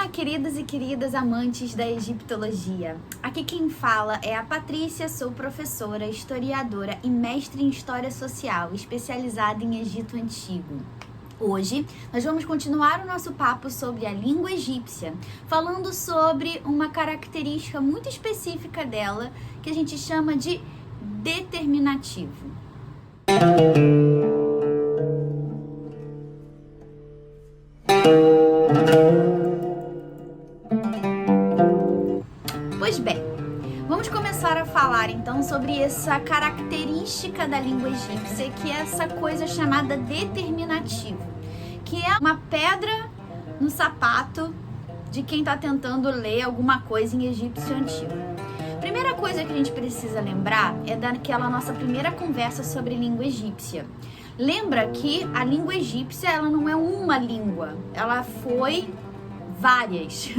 Olá, queridos e queridas amantes da egiptologia. Aqui quem fala é a Patrícia, sou professora, historiadora e mestre em História Social, especializada em Egito Antigo. Hoje, nós vamos continuar o nosso papo sobre a língua egípcia, falando sobre uma característica muito específica dela, que a gente chama de determinativo. Pois bem, vamos começar a falar então sobre essa característica da língua egípcia, que é essa coisa chamada determinativo, que é uma pedra no sapato de quem está tentando ler alguma coisa em egípcio antigo. Primeira coisa que a gente precisa lembrar é daquela nossa primeira conversa sobre língua egípcia. Lembra que a língua egípcia, ela não é uma língua, ela foi várias.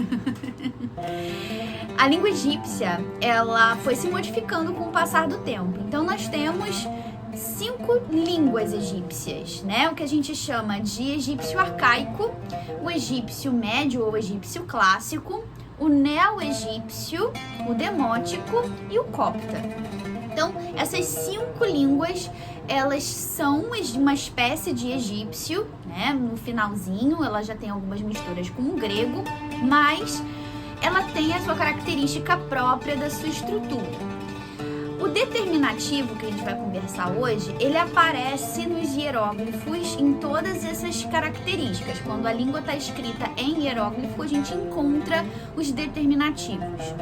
A língua egípcia, ela foi se modificando com o passar do tempo. Então nós temos 5 línguas egípcias, né? O que a gente chama de egípcio arcaico, o egípcio médio ou egípcio clássico, o neo-egípcio, o demótico e o copta. Então, essas 5 línguas, elas são uma espécie de egípcio, né? No finalzinho, ela já tem algumas misturas com o grego, mas ela tem a sua característica própria da sua estrutura. O determinativo que a gente vai conversar hoje, ele aparece nos hieróglifos em todas essas características. Quando a língua está escrita em hieróglifo, a gente encontra os determinativos.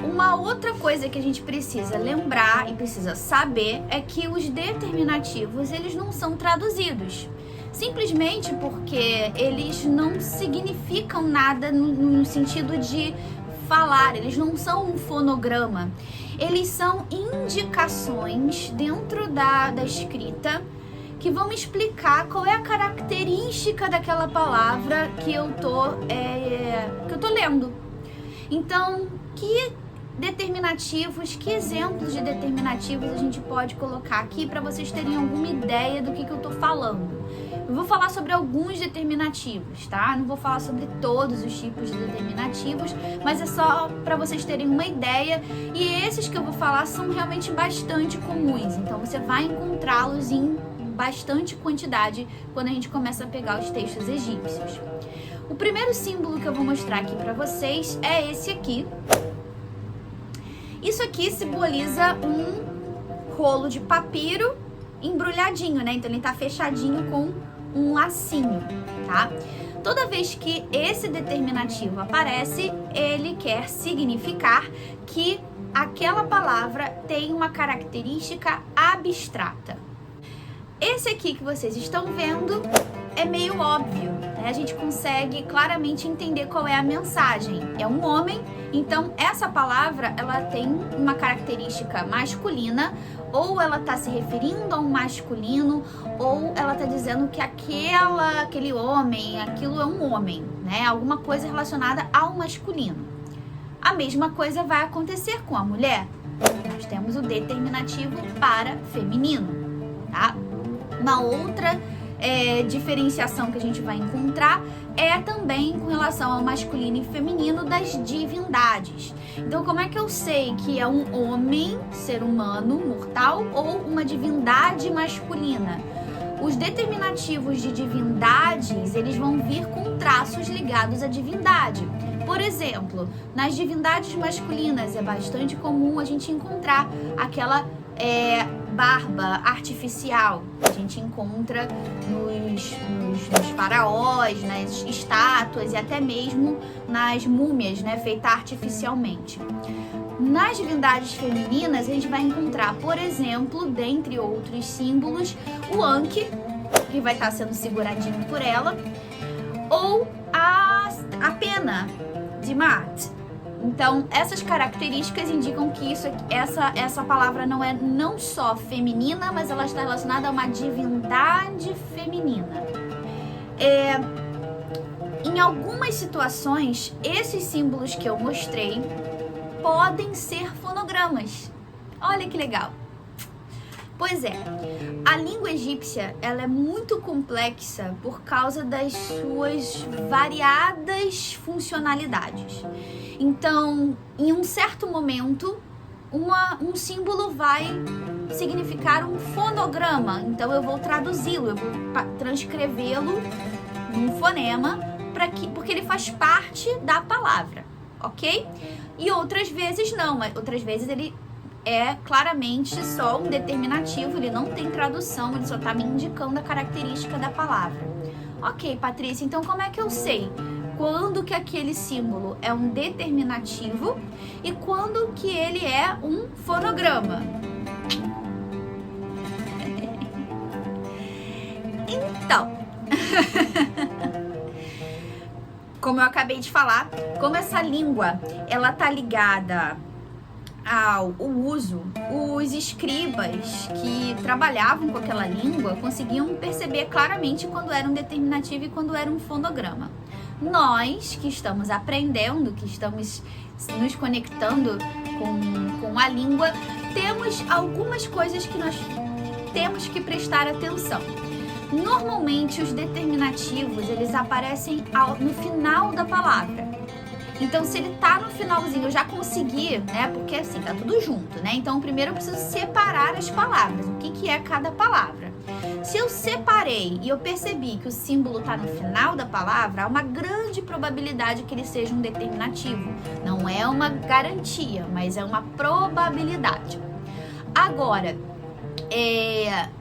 Uma outra coisa que a gente precisa lembrar e precisa saber é que os determinativos, eles não são traduzidos. Simplesmente porque eles não significam nada no sentido de falar, eles não são um fonograma. Eles são indicações dentro da escrita que vão explicar qual é a característica daquela palavra que eu tô lendo. Então, que determinativos, que exemplos de determinativos a gente pode colocar aqui para vocês terem alguma ideia do que eu tô falando? Eu vou falar sobre alguns determinativos, tá? Não vou falar sobre todos os tipos de determinativos, mas é só para vocês terem uma ideia. E esses que eu vou falar são realmente bastante comuns, então você vai encontrá-los em bastante quantidade quando a gente começa a pegar os textos egípcios. O primeiro símbolo que eu vou mostrar aqui para vocês é esse aqui. Isso aqui simboliza um rolo de papiro embrulhadinho, né? Então ele tá fechadinho com um lacinho, tá? Toda vez que esse determinativo aparece, ele quer significar que aquela palavra tem uma característica abstrata. Esse aqui que vocês estão vendo é meio óbvio, né? A gente consegue claramente entender qual é a mensagem. É um homem, então essa palavra, ela tem uma característica masculina, ou ela está se referindo a um masculino, ou ela está dizendo que aquele homem, aquilo é um homem, né? Alguma coisa relacionada ao masculino. A mesma coisa vai acontecer com a mulher. Nós temos o determinativo para feminino, tá? Uma outra diferenciação que a gente vai encontrar é também com relação ao masculino e feminino das divindades. Então, como é que eu sei que é um homem, ser humano, mortal, ou uma divindade masculina? Os determinativos de divindades, eles vão vir com traços ligados à divindade. Por exemplo, nas divindades masculinas é bastante comum a gente encontrar aquela barba artificial. A gente encontra nos faraós, nas estátuas e até mesmo nas múmias, né, feita artificialmente. Nas divindades femininas, a gente vai encontrar, por exemplo, dentre outros símbolos, o Anki, que vai estar sendo seguradinho por ela, ou a pena de Maat. Então, essas características indicam que essa palavra não só feminina, mas ela está relacionada a uma divindade feminina. Em algumas situações, esses símbolos que eu mostrei podem ser fonogramas. Olha que legal! Pois é, a língua egípcia, ela é muito complexa por causa das suas variadas funcionalidades. Então, em um certo momento, um símbolo vai significar um fonograma. Então, eu vou traduzi-lo, eu vou transcrevê-lo num fonema, porque ele faz parte da palavra, ok? E outras vezes não, outras vezes ele é claramente só um determinativo, ele não tem tradução, ele só está me indicando a característica da palavra. Ok, Patrícia, então como é que eu sei quando que aquele símbolo é um determinativo e quando que ele é um fonograma? Então, como eu acabei de falar, como essa língua, ela tá ligada ao uso, os escribas que trabalhavam com aquela língua conseguiam perceber claramente quando era um determinativo e quando era um fonograma. Nós que estamos aprendendo, que estamos nos conectando com a língua, temos algumas coisas que nós temos que prestar atenção. Normalmente os determinativos, eles aparecem no final da palavra. Então, se ele tá no finalzinho, eu já consegui, né? Porque assim, tá tudo junto, né? Então, primeiro eu preciso separar as palavras. O que é cada palavra? Se eu separei e eu percebi que o símbolo tá no final da palavra, há uma grande probabilidade que ele seja um determinativo. Não é uma garantia, mas é uma probabilidade. Agora,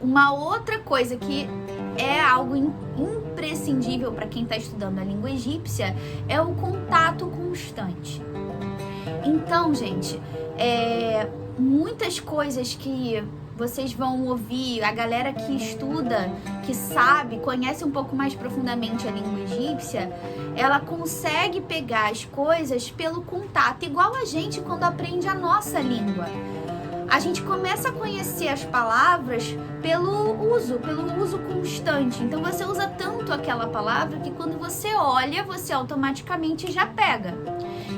uma outra coisa que é algo imprescindível para quem está estudando a língua egípcia é o contato constante. Então, gente, muitas coisas que vocês vão ouvir, a galera que estuda, que sabe, conhece um pouco mais profundamente a língua egípcia, ela consegue pegar as coisas pelo contato, igual a gente quando aprende a nossa língua. A gente começa a conhecer as palavras pelo uso constante. Então você usa tanto aquela palavra que quando você olha, você automaticamente já pega.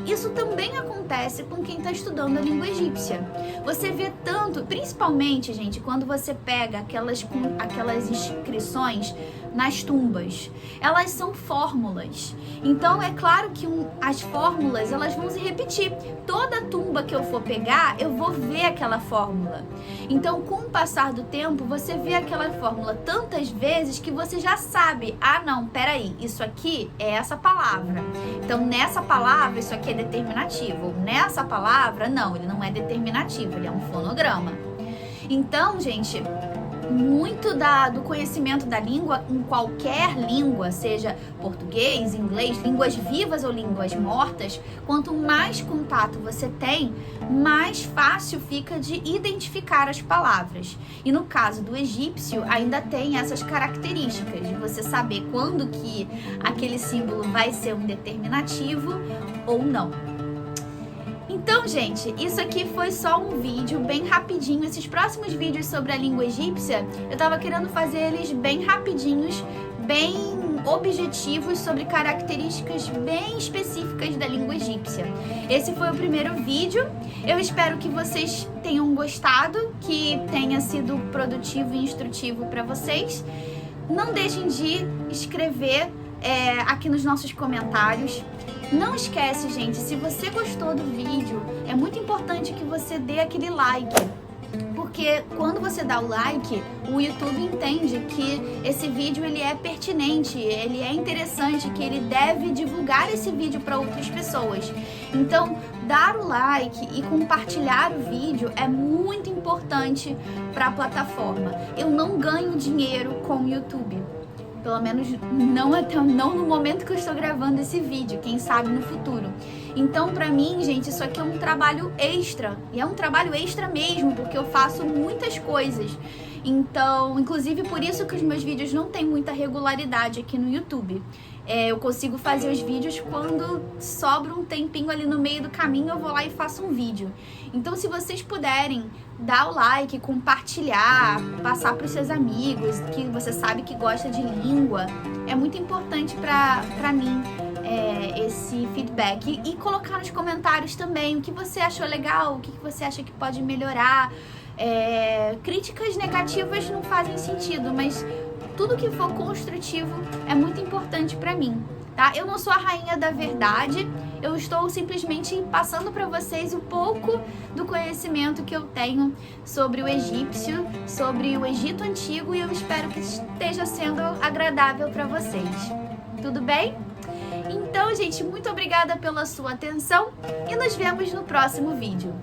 Isso também acontece com quem está estudando a língua egípcia. Você vê tanto, principalmente, gente, quando você pega aquelas inscrições nas tumbas, elas são fórmulas. Então é claro que as fórmulas, elas vão se repetir. Toda tumba que eu for pegar, eu vou ver aquela fórmula. Então, com o passar do tempo, você vê aquela fórmula tantas vezes que você já sabe, não, peraí, isso aqui é essa palavra. Então, nessa palavra, isso aqui é determinativo. Nessa palavra, não, ele não é determinativo, ele é um fonograma. Então, gente, muito do conhecimento da língua, em qualquer língua, seja português, inglês, línguas vivas ou línguas mortas, quanto mais contato você tem, mais fácil fica de identificar as palavras. E no caso do egípcio, ainda tem essas características de você saber quando que aquele símbolo vai ser um determinativo ou não. Então, gente, isso aqui foi só um vídeo bem rapidinho. Esses próximos vídeos sobre a língua egípcia, eu tava querendo fazer eles bem rapidinhos, bem objetivos, sobre características bem específicas da língua egípcia. Esse foi o primeiro vídeo. Eu espero que vocês tenham gostado, que tenha sido produtivo e instrutivo para vocês. Não deixem de escrever aqui nos nossos comentários. Não esquece, gente, se você gostou do vídeo, é muito importante que você dê aquele like. Porque quando você dá o like, o YouTube entende que esse vídeo ele é pertinente, ele é interessante, que ele deve divulgar esse vídeo para outras pessoas. Então, dar o like e compartilhar o vídeo é muito importante para a plataforma. Eu não ganho dinheiro com o YouTube. Pelo menos não no momento que eu estou gravando esse vídeo, quem sabe no futuro. Então, pra mim, gente, isso aqui é um trabalho extra. E é um trabalho extra mesmo, porque eu faço muitas coisas. Então, inclusive por isso que os meus vídeos não têm muita regularidade aqui no YouTube. Eu consigo fazer os vídeos quando sobra um tempinho ali no meio do caminho, eu vou lá e faço um vídeo. Então, se vocês puderem dar o like, compartilhar, passar para os seus amigos, que você sabe que gosta de língua, é muito importante para mim esse feedback e colocar nos comentários também o que você achou legal, o que você acha que pode melhorar. Críticas negativas não fazem sentido, mas tudo que for construtivo é muito importante para mim, tá? Eu não sou a rainha da verdade, eu estou simplesmente passando para vocês um pouco do conhecimento que eu tenho sobre o egípcio, sobre o Egito Antigo, e eu espero que esteja sendo agradável para vocês. Tudo bem? Então, gente, muito obrigada pela sua atenção e nos vemos no próximo vídeo.